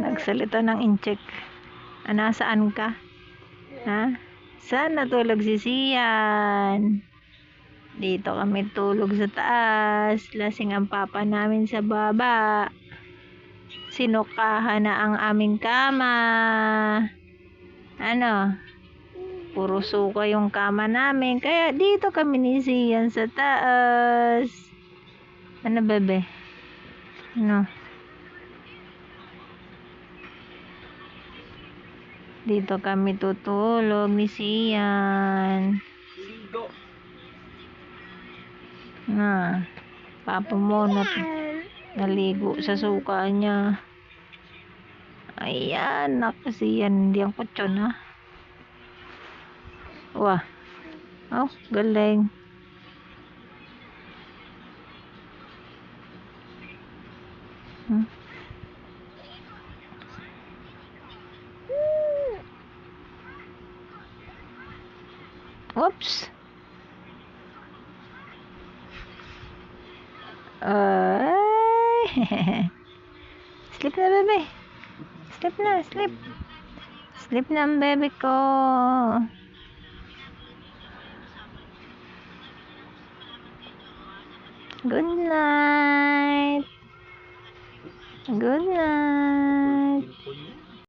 Nagsalita ng incheck. Nasaan ka? Ha? Saan natulog si Sian? Dito kami tulog sa taas. Lasing ang papa namin sa baba. Sinukahan na ang aming kama. Ano? Puro suka yung kama namin. Kaya dito kami ni Sian sa taas. Ano, bebe? Ano? Dito kami tutulog ni Sian. Papa mo naligo sa suka niya. Ayan, naku Sian, hindi ang kutsyon ha. Wah. Oh, galing. Whoops. Sleep na, bebe. Sleep na, sleep. Sleep na ang bebe ko. Good night. Good night.